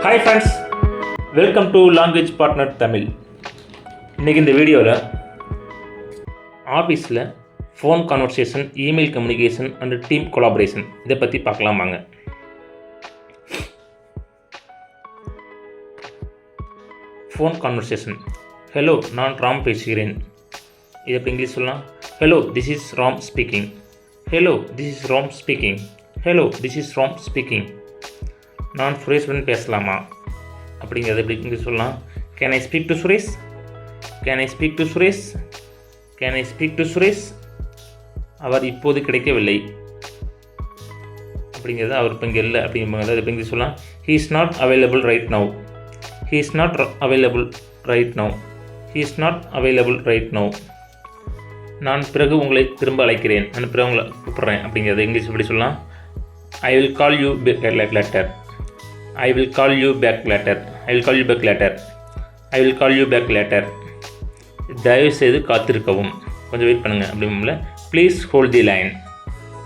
Hi friends, welcome to language partner Tamil. இன்றைக்கி இந்த வீடியோவில் ஆஃபீஸில் phone conversation, email communication and team collaboration இதை பற்றி பார்க்கலாமாங்க. Phone conversation. ஹலோ, நான் ராம் பேசுகிறேன். இது எப்படி இங்கிலீஷ் சொல்லலாம்? Hello, this is Ram speaking. Hello, this is Ram speaking. Hello, this is Ram speaking. நான் சுரேஷுடன் பேசலாமா அப்படிங்கிறது எப்படி இங்கிலீஷ் சொல்லலாம்? Can I speak to Suresh? Can I speak to Suresh? Can I speak to Suresh? அவர் இப்போது கிடைக்கவில்லை அப்படிங்கிறது அவர் இப்போ இங்கே இல்லை அப்படிங்கிறது எப்படி இங்கிலீஷ் சொல்லலாம்? He is not available right now. He is not available right now. He is not available right now. நான் பிறகு உங்களை திரும்ப அழைக்கிறேன். நான் பிறகு உங்களை கூப்பிட்றேன் அப்படிங்கிறது இங்கிலீஷ் எப்படி சொல்லலாம்? I will call you back later. I will call you back later. I will call you back later. I will call you back later. தயவு செய்து காத்திருக்கவும், கொஞ்சம் வெயிட் பண்ணுங்கள் அப்படிங்கும்ல. Please hold the line.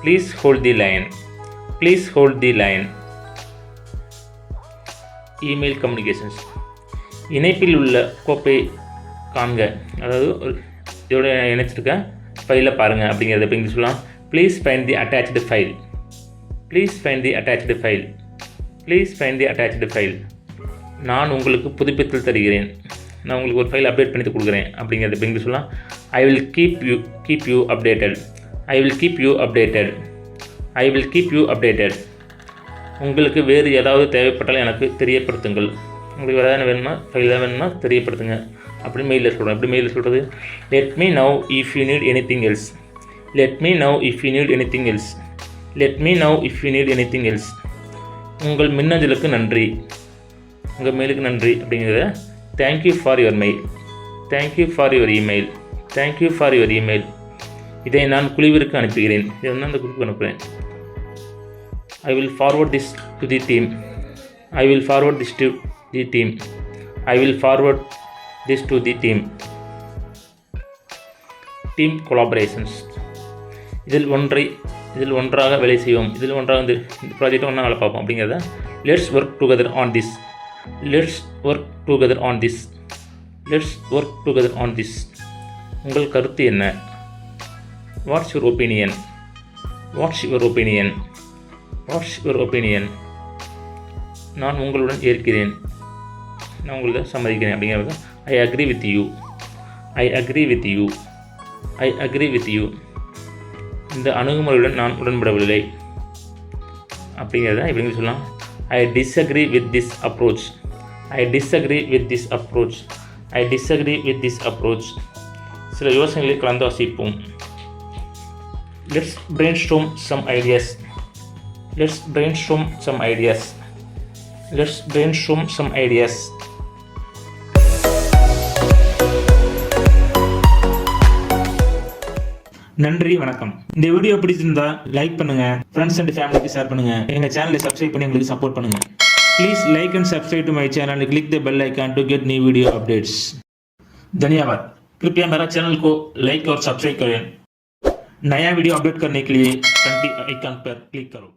Please hold the line. Please hold the line. Email communications. இணைப்பில் உள்ள கோப்பை காண்க, அதாவது இதோட இணைச்சிருக்க ஃபைலை பாருங்கள் அப்படிங்கிறத எப்படி சொல்லலாம்? Please find the attached file. Please find the attached file. Please find the attached file. நான் உங்களுக்கு புதுப்பித்தல் தருகிறேன். நான் உங்களுக்கு ஒரு ஃபைல் அப்டேட் பண்ணி கொடுக்குறேன் அப்படிங்கிறது எப்படி சொல்லலாம்? I will keep you updated. I will keep you updated. I will keep you updated. உங்களுக்கு வேறு ஏதாவது தேவைப்பட்டாலும் எனக்கு தெரியப்படுத்துங்கள். உங்களுக்கு வேறு ஏதாவது வேணுமா, ஃபைல் ஏதாவது வேணுமா தெரியப்படுத்துங்க அப்படி மெயிலில் சொல்கிறோம். எப்படி மெயிலில் சொல்கிறது? Let me now if you need anything else. Let me now if you need anything else. Let me now if you need anything else. உங்கள் மின்னஞ்சலுக்கு நன்றி. உங்கள் மெயிலுக்கு நன்றி அப்படிங்கிறத thank you for your mail. Thank you for your email. Thank you for your email. இதை நான் குழுவிற்கு அனுப்புகிறேன். இதை வந்து அந்த குழுவுக்கு அனுப்புகிறேன். I will forward this to the team. I will forward this to the team. I will forward this to the team. Team collaborations. இதில் ஒன்றாக வேலை செய்வோம். இதில் ஒன்றாக இந்த ப்ராஜெக்டை ஒன்றா வேலை பார்ப்போம் அப்படிங்கிறத let's work together on this. Let's work together on this. Let's work together on this. உங்கள் கருத்து என்ன? What's your opinion? What's your opinion? What's your opinion? நான் உங்களுடன் ஏற்கிறேன். நான் உங்களை சம்மதிக்கிறேன் அப்படிங்கிறது I agree with you. I agree with you. I agree with you. இந்த அணுகுமுறையுடன் நான் உடன்படவில்லை அப்படிங்கிறத இப்படி சொல்லலாம்? I disagree with this approach. I disagree with this approach. I disagree with this approach. சில யோசனைகளை கலந்து வாசிப்போம். Let's brainstorm some ideas. Let's brainstorm some ideas. Let's brainstorm some ideas. நன்றி, வணக்கம். இந்த வீடியோ பிடிச்சிருந்தா லைக் பண்ணுங்க, ஃப்ரெண்ட்ஸ் அண்ட் ஃபேமிலிக்கு ஷேர் பண்ணுங்க, எங்க சேனலை சப்ஸ்கிரைப் பண்ணி எங்களுக்கு சப்போர்ட் பண்ணுங்க. Please like and subscribe to my channel and click the bell icon to get new video updates. धन्यवाद. कृपया मेरा चैनल को लाइक और सब्सक्राइब करें. नया वीडियो अपडेट करने के लिए घंटी आइकन पर क्लिक करो.